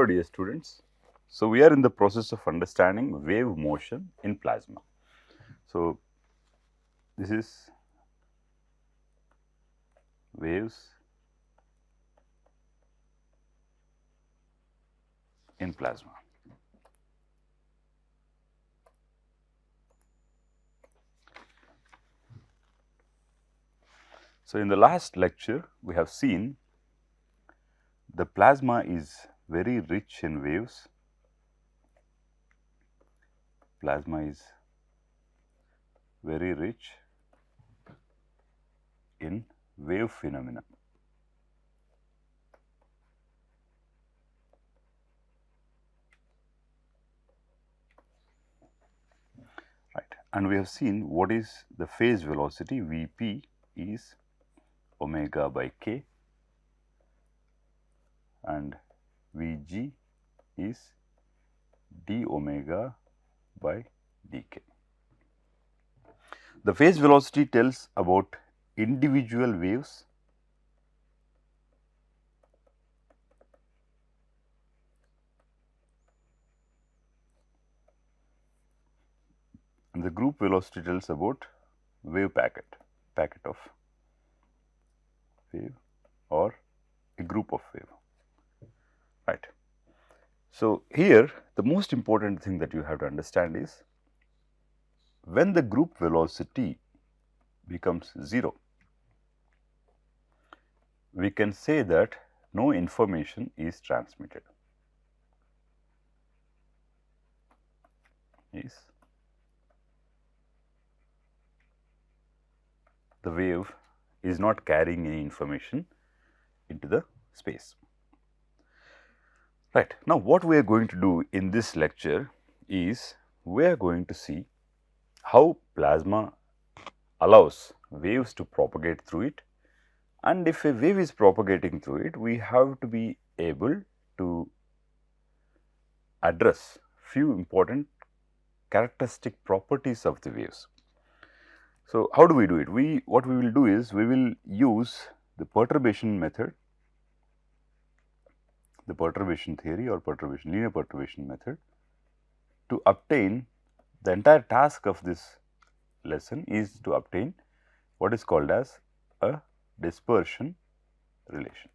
dear students. So, we are in the process of understanding wave motion in plasma. So, this is waves in plasma. So, in the last lecture we have seen the plasma is very rich in waves. Plasma is very rich in wave phenomena. Right. And we have seen what is the phase velocity. Vp is omega by k and Vg is d omega by dk. The phase velocity tells about individual waves and the group velocity tells about wave packet of wave or a group of wave, right. So, here the most important thing that you have to understand is when the group velocity becomes 0, we can say that no information is transmitted. The wave is not carrying any information into the space. Right. Now, what we are going to do in this lecture is we are going to see how plasma allows waves to propagate through it, and if a wave is propagating through it, we have to be able to address few important characteristic properties of the waves. So, how do we do it? What we will do is we will use the perturbation method, the perturbation theory or linear perturbation method to obtain the entire task of this lesson is to obtain what is called as a dispersion relation.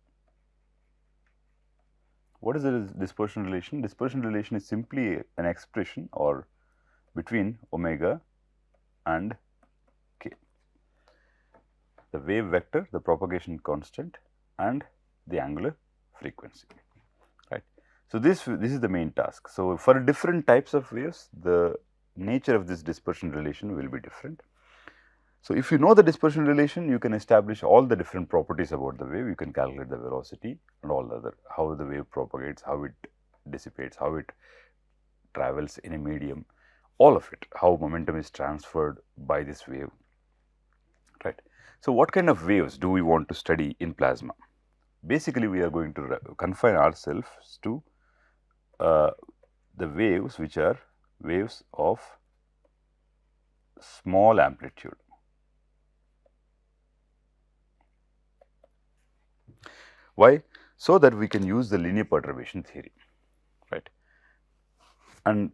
What is the dispersion relation? Dispersion relation is simply an expression or between omega and k, the wave vector, the propagation constant and the angular frequency, right. So, this is the main task. So, for different types of waves, the nature of this dispersion relation will be different. So, if you know the dispersion relation, you can establish all the different properties about the wave. You can calculate the velocity and all the other, how the wave propagates, how it dissipates, how it travels in a medium, all of it, how momentum is transferred by this wave, right. So, what kind of waves do we want to study in plasma? Basically, we are going to confine ourselves to the waves which are waves of small amplitude. Why? So that we can use the linear perturbation theory, right. And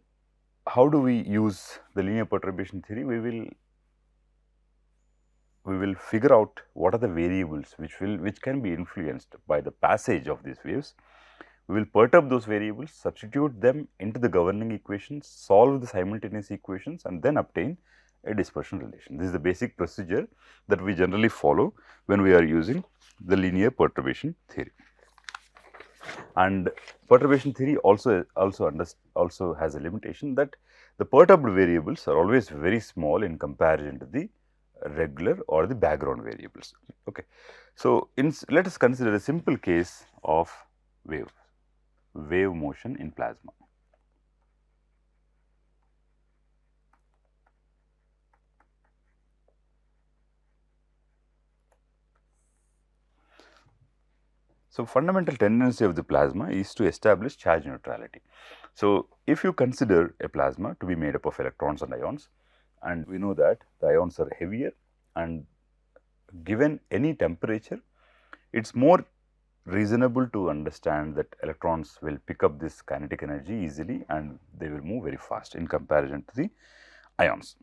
how do we use the linear perturbation theory? We will figure out what are the variables which can be influenced by the passage of these waves. We will perturb those variables, substitute them into the governing equations, solve the simultaneous equations and then obtain a dispersion relation. This is the basic procedure that we generally follow when we are using the linear perturbation theory. And perturbation theory also has a limitation that the perturbed variables are always very small in comparison to the regular or the background variables. Okay. So, let us consider a simple case of wave motion in plasma. So, fundamental tendency of the plasma is to establish charge neutrality. So, if you consider a plasma to be made up of electrons and ions, and we know that the ions are heavier and given any temperature, it is more reasonable to understand that electrons will pick up this kinetic energy easily and they will move very fast in comparison to the ions.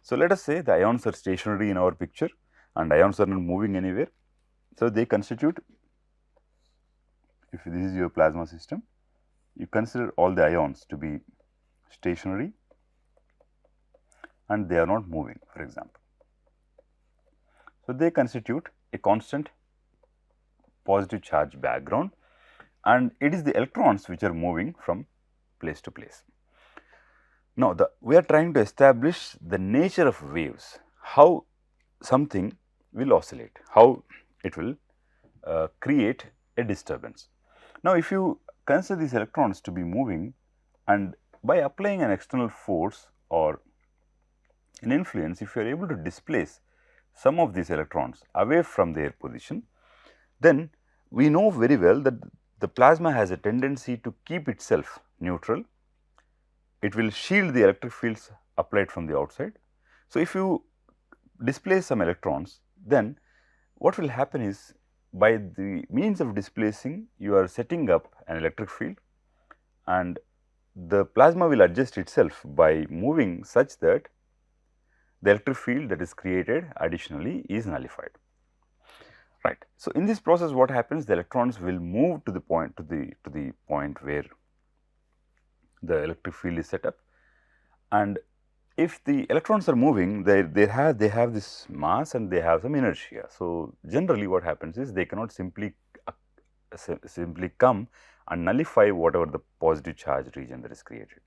So, let us say the ions are stationary in our picture and ions are not moving anywhere. So, they constitute, if this is your plasma system, you consider all the ions to be stationary and they are not moving, for example. So, they constitute a constant positive charge background and it is the electrons which are moving from place to place. Now, we are trying to establish the nature of waves, how something will oscillate, how it will create a disturbance. Now, if you consider these electrons to be moving and by applying an external force or an influence, if you are able to displace some of these electrons away from their position, then we know very well that the plasma has a tendency to keep itself neutral. It will shield the electric fields applied from the outside. So, if you displace some electrons, then what will happen is by the means of displacing, you are setting up an electric field and the plasma will adjust itself by moving such that the electric field that is created additionally is nullified. Right. So, in this process what happens, the electrons will move to the point where the electric field is set up, and if the electrons are moving, they have this mass and they have some inertia. So, generally what happens is they cannot simply come and nullify whatever the positive charge region that is created.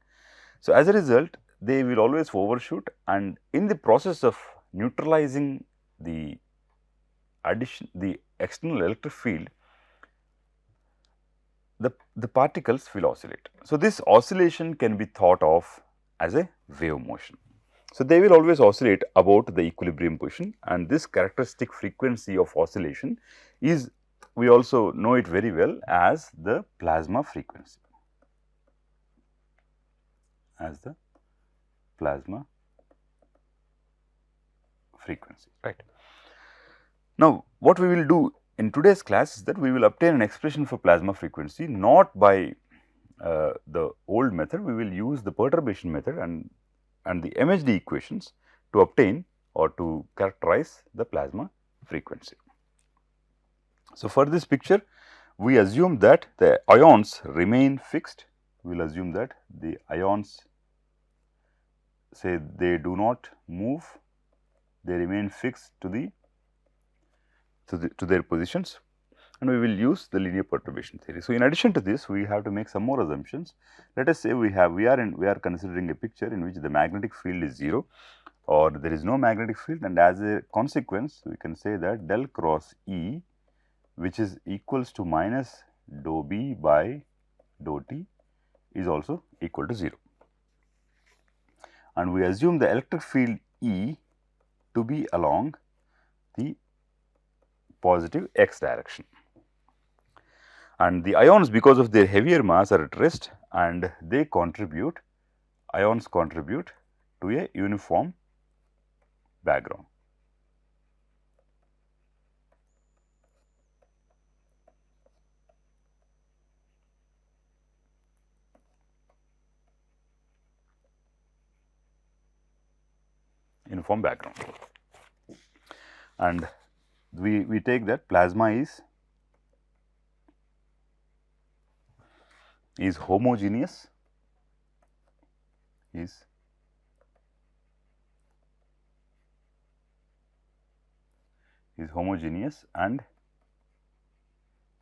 So, as a result they will always overshoot, and in the process of neutralizing the external electric field, the particles will oscillate. So, this oscillation can be thought of as a wave motion. So, they will always oscillate about the equilibrium position, and this characteristic frequency of oscillation is, we also know it very well as the plasma frequency, right. Now, what we will do in today's class is that we will obtain an expression for plasma frequency not by the old method. We will use the perturbation method and the MHD equations to obtain or to characterize the plasma frequency. So, for this picture we assume that the ions remain fixed. We will assume that the ions, say, they do not move, they remain fixed to their positions, and we will use the linear perturbation theory. So, in addition to this, we have to make some more assumptions. Let us say we are considering a picture in which the magnetic field is 0 or there is no magnetic field, and as a consequence we can say that del cross E, which is equals to minus dou B by dou T, is also equal to 0. And we assume the electric field E to be along the positive x direction, and the ions, because of their heavier mass, are at rest and ions contribute to a uniform background. And we take that plasma is homogeneous, and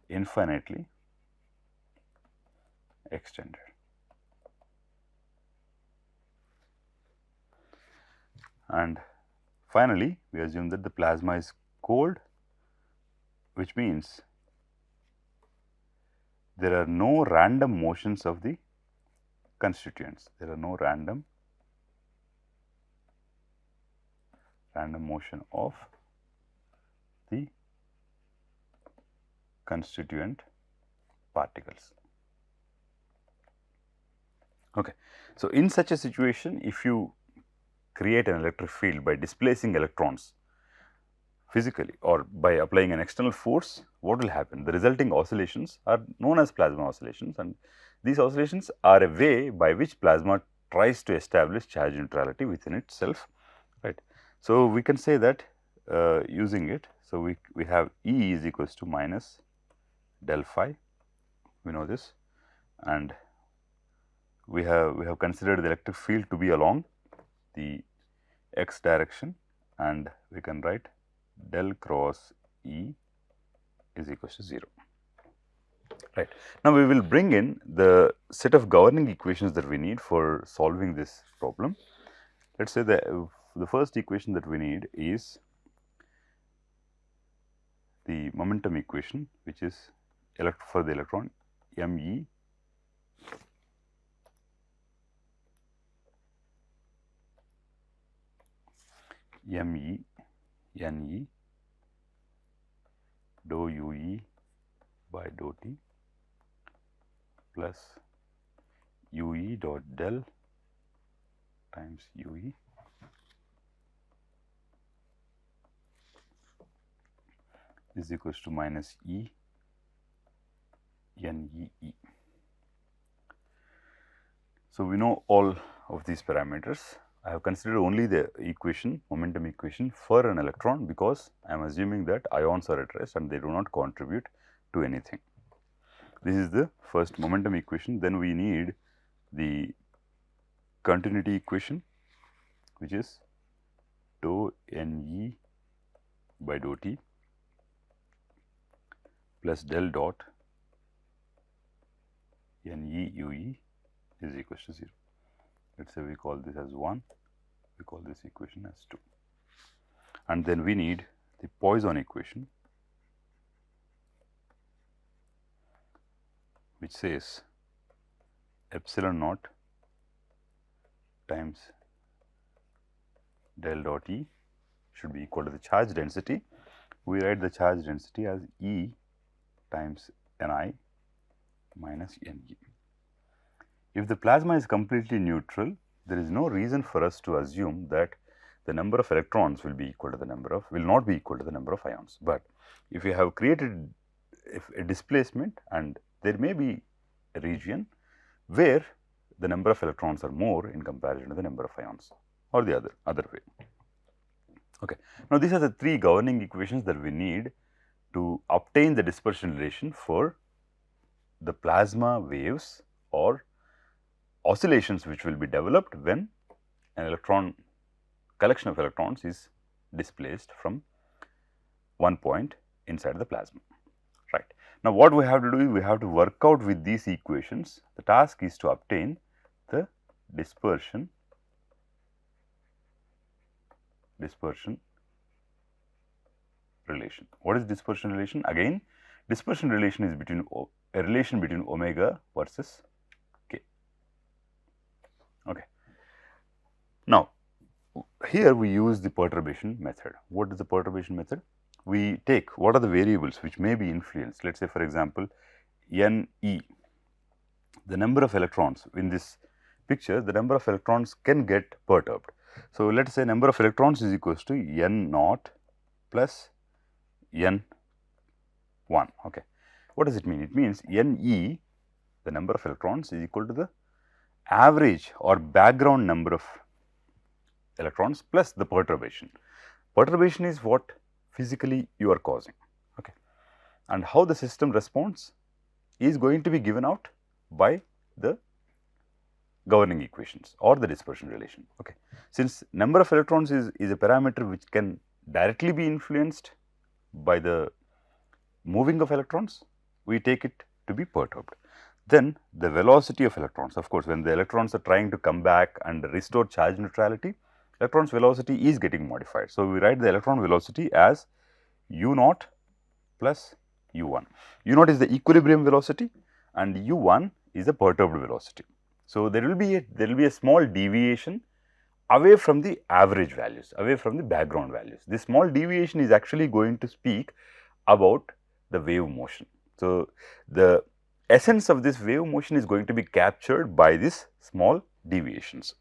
infinitely extended. And finally, we assume that the plasma is cold, which means there are no random motions of the constituents. There are no random motion of the constituent particles. Okay. So, in such a situation, if you create an electric field by displacing electrons physically or by applying an external force, what will happen? The resulting oscillations are known as plasma oscillations, and these oscillations are a way by which plasma tries to establish charge neutrality within itself, right. So, we can say that using it. So, we have E is equals to minus del phi, we know this, and we have considered the electric field to be along the x direction, and we can write del cross E is equals to 0. Right. Now, we will bring in the set of governing equations that we need for solving this problem. Let us say the first equation that we need is the momentum equation, which is for the electron me ne dou ue by dou t plus ue dot del times ue is equals to minus E NEE. So, we know all of these parameters. I have considered only the equation, momentum equation for an electron, because I am assuming that ions are at rest and they do not contribute to anything. This is the first momentum equation. Then we need the continuity equation, which is dou Ne by dou t plus del dot Ne ue is equals to 0. Let us say we call this as 1, we call this equation as 2. And then we need the Poisson equation, which says epsilon naught times del dot E should be equal to the charge density. We write the charge density as E times Ni minus Ne. If the plasma is completely neutral, there is no reason for us to assume that the number of electrons will be equal to the number of, will not be equal to the number of ions. But if you have created a displacement, and there may be a region where the number of electrons are more in comparison to the number of ions, or the other way. Okay. Now, these are the three governing equations that we need to obtain the dispersion relation for the plasma waves or oscillations which will be developed when an collection of electrons is displaced from one point inside the plasma, right. Now, what we have to do is we have to work out with these equations. The task is to obtain the dispersion relation. What is dispersion relation? Again, dispersion relation is a relation between omega versus k. Okay. Now, here we use the perturbation method. What is the perturbation method? We take what are the variables which may be influenced. Let us say, for example, Ne, the number of electrons in this picture, the number of electrons can get perturbed. So, let us say number of electrons is equals to N naught plus N 1. Okay. What does it mean? It means Ne, the number of electrons, is equal to the average or background number of electrons plus the perturbation. Perturbation is what physically you are causing, okay, and how the system responds is going to be given out by the governing equations or the dispersion relation. Okay. Since number of electrons is a parameter which can directly be influenced by the moving of electrons, we take it to be perturbed. Then the velocity of electrons, of course, when the electrons are trying to come back and restore charge neutrality, electron's velocity is getting modified. So, we write the electron velocity as u naught plus u1. u0 is the equilibrium velocity and u1 is the perturbed velocity. So, there will be a small deviation away from the average values, away from the background values. This small deviation is actually going to speak about the wave motion. So, the essence of this wave motion is going to be captured by these small deviations.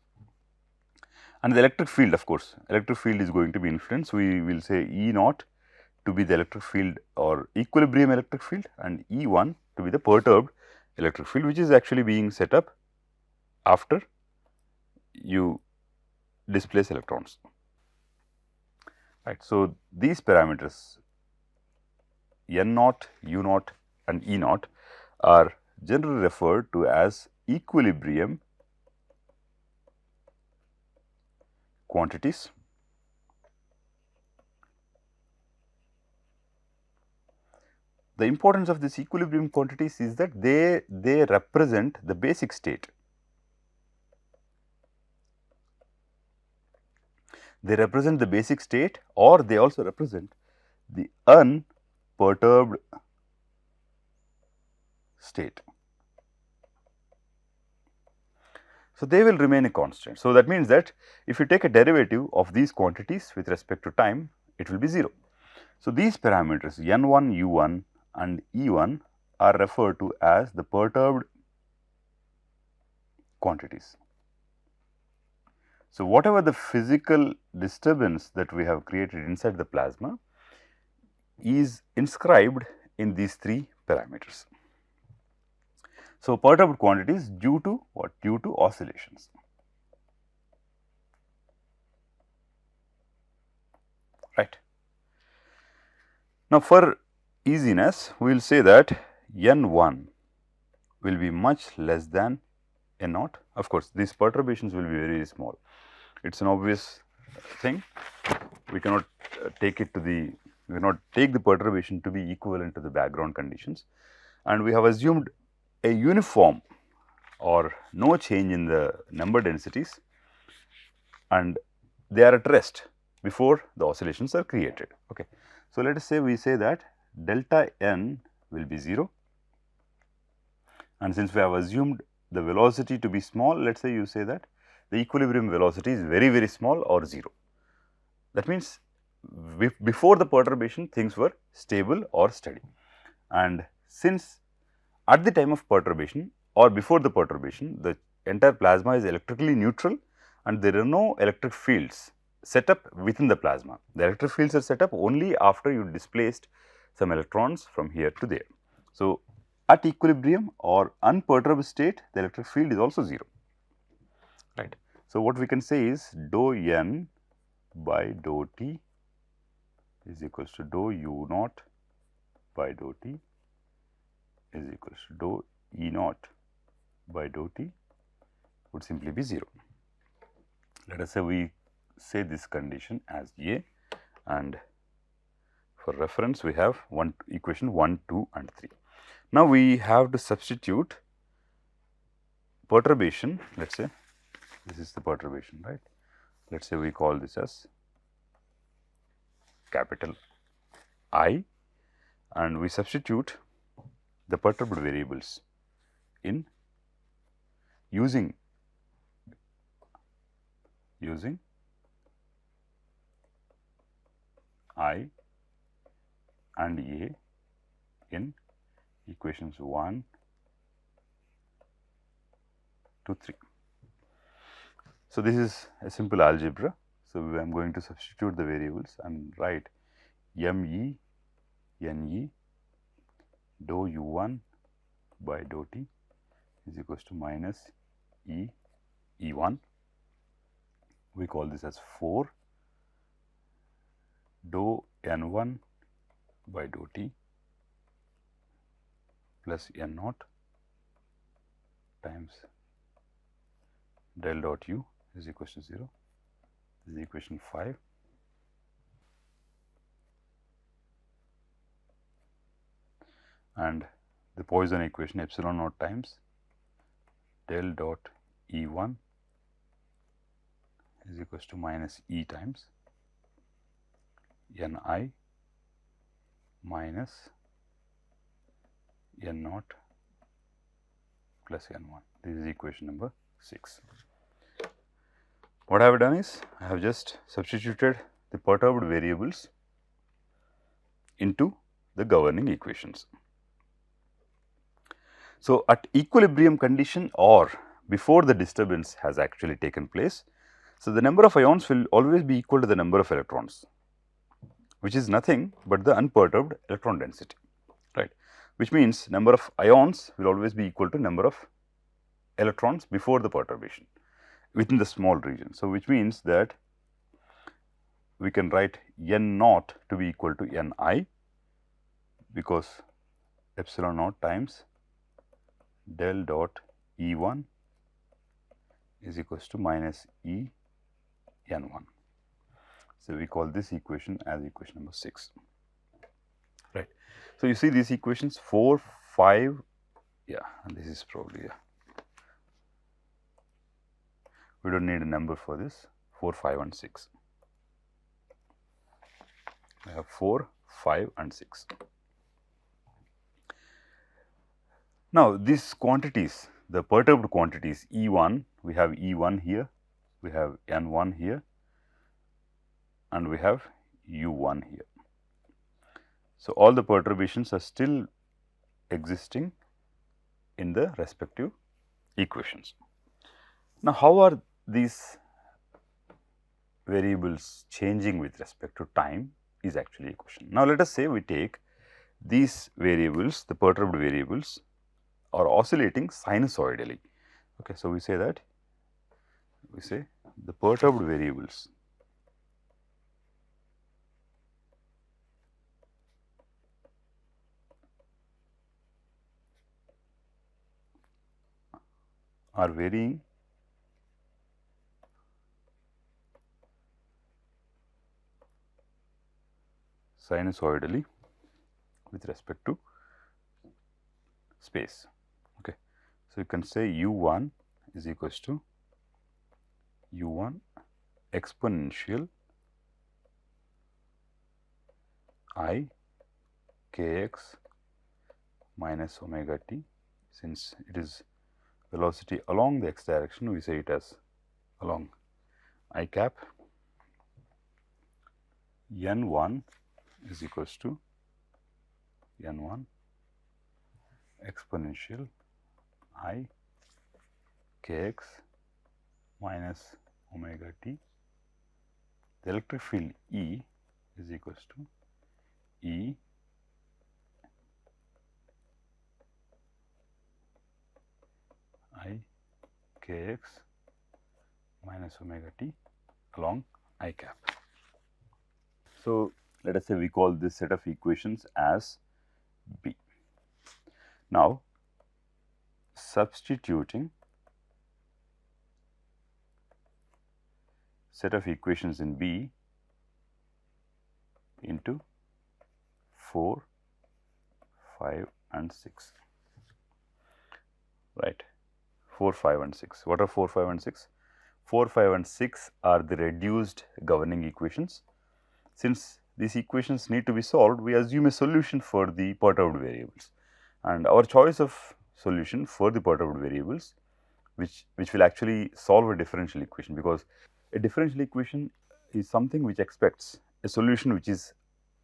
And the electric field, of course, electric field is going to be influenced. We will say E naught to be the electric field or equilibrium electric field, and E1 to be the perturbed electric field, which is actually being set up after you displace electrons. Right. So, these parameters N0, U0 and E0 are generally referred to as equilibrium quantities. The importance of these equilibrium quantities is that they represent the basic state. They represent the basic state, or they also represent the unperturbed state. So, they will remain a constant. So, that means that if you take a derivative of these quantities with respect to time, it will be 0. So, these parameters N1, U1 and E1 are referred to as the perturbed quantities. So, whatever the physical disturbance that we have created inside the plasma is inscribed in these 3 parameters. So, perturbed quantities due to what? Due to oscillations. Right. Now, for easiness, we will say that N1 will be much less than N0. Of course, these perturbations will be very small. It is an obvious thing. We cannot take it to the, we cannot take the perturbation to be equivalent to the background conditions, and we have assumed a uniform or no change in the number densities, and they are at rest before the oscillations are created. Okay. So, let us say we say that delta n will be 0, and since we have assumed the velocity to be small, let us say you say that the equilibrium velocity is very small or 0. That means, before the perturbation things were stable or steady, and since at the time of perturbation or before the perturbation, the entire plasma is electrically neutral and there are no electric fields set up within the plasma. The electric fields are set up only after you displaced some electrons from here to there. So, at equilibrium or unperturbed state, the electric field is also 0. Right. So, what we can say is dou n by dou t is equals to dou u naught by dou t is equals to dou E naught by dou t would simply be 0. Let us say we say this condition as A, and for reference we have equation 1, 2 and 3. Now, we have to substitute perturbation. Let us say this is the perturbation, right. Let us say we call this as capital I, and we substitute the perturbed variables in using I and A in equations 1 to 3. So, this is a simple algebra. So, I am going to substitute the variables and write m e n e dou u1 by dou t is equals to minus e e1. We call this as 4 dou n1 by dou t plus n naught times del dot u is equals to 0. This is equation 5. And the Poisson equation epsilon naught times del dot E1 is equals to minus E times Ni minus N naught plus N1. This is equation number 6. What I have done is, I have just substituted the perturbed variables into the governing equations. So, at equilibrium condition or before the disturbance has actually taken place, so the number of ions will always be equal to the number of electrons. which is nothing but the unperturbed electron density, right, which means number of ions will always be equal to number of electrons before the perturbation within the small region. So, which means that we can write n naught to be equal to n I, because epsilon naught times del dot E1 is equals to minus E n1. So, we call this equation as equation number 6, right. So, you see these equations 4, 5, and this is probably, we do not need a number for this, 4, 5 and 6. I have 4, 5 and 6. Now, these quantities, the perturbed quantities E1, we have E1 here, we have N1 here, and we have U1 here. So, all the perturbations are still existing in the respective equations. Now, how are these variables changing with respect to time is actually a question. Now, let us say we take these variables, the perturbed variables are oscillating sinusoidally. Okay, so, we say that the perturbed variables are varying sinusoidally with respect to space. Okay. So, you can say U1 is equals to U1 exponential I kx minus omega t. Since it is velocity along the x direction, we say it as along I cap. N1 is equals to N1 exponential I kx minus omega t. The electric field E is equals to E I kx minus omega t along I cap. So, let us say we call this set of equations as B. Now, substituting set of equations in B into 4, 5 and 6, right, 4, 5 and 6. What are 4, 5 and 6? 4, 5 and 6 are the reduced governing equations. Since these equations need to be solved, we assume a solution for the perturbed variables, and our choice of solution for the perturbed variables which will actually solve a differential equation, because a differential equation is something which expects a solution which is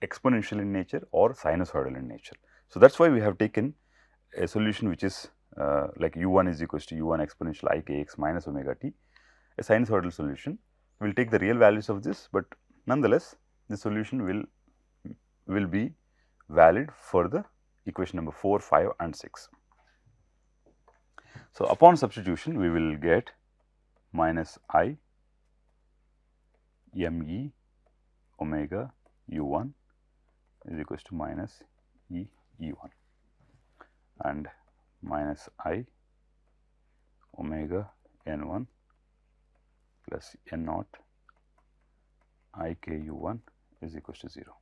exponential in nature or sinusoidal in nature. So, that is why we have taken a solution which is like U1 is equals to U1 exponential I kx minus omega t, a sinusoidal solution. We will take the real values of this, but nonetheless the solution will be valid for the equation number 4, 5 and 6. So, upon substitution we will get minus I me omega u1 is equals to minus E E1 and minus I omega n1 plus n naught I k u1 is equals to 0.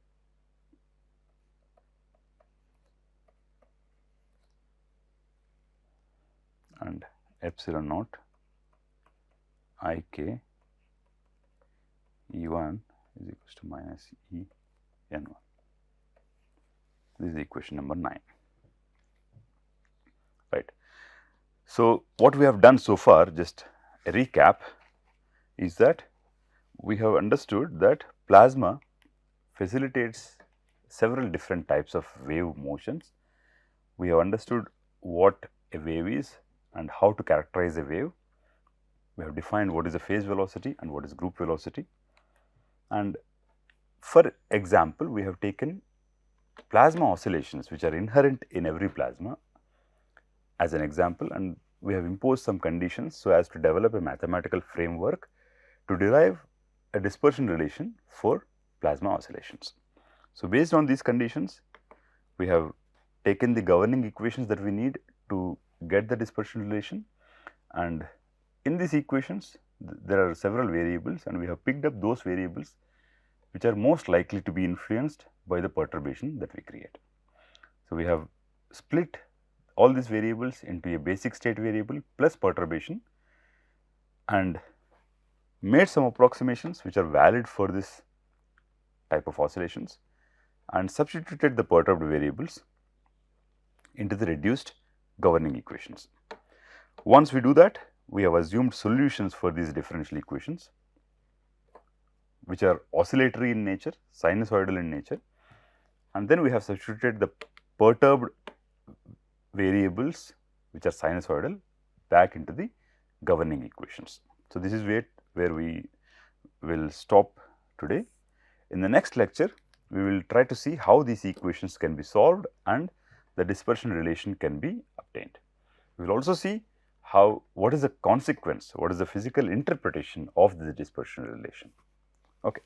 And epsilon naught I k E1 is equals to minus E n1. This is equation number 9, right. So, what we have done so far, just a recap, is that we have understood that plasma facilitates several different types of wave motions. We have understood what a wave is and how to characterize a wave. We have defined what is the phase velocity and what is group velocity, and for example, we have taken plasma oscillations which are inherent in every plasma as an example, and we have imposed some conditions so as to develop a mathematical framework to derive a dispersion relation for plasma oscillations. So, based on these conditions, we have taken the governing equations that we need to get the dispersion relation, and in these equations there are several variables, and we have picked up those variables which are most likely to be influenced by the perturbation that we create. So, we have split all these variables into a basic state variable plus perturbation and made some approximations which are valid for this type of oscillations and substituted the perturbed variables into the reduced governing equations. Once we do that, we have assumed solutions for these differential equations which are oscillatory in nature, sinusoidal in nature, and then we have substituted the perturbed variables which are sinusoidal back into the governing equations. So, this is where we will stop today. In the next lecture, we will try to see how these equations can be solved and the dispersion relation can be obtained. We will also see what is the consequence, what is the physical interpretation of the dispersion relation. Okay.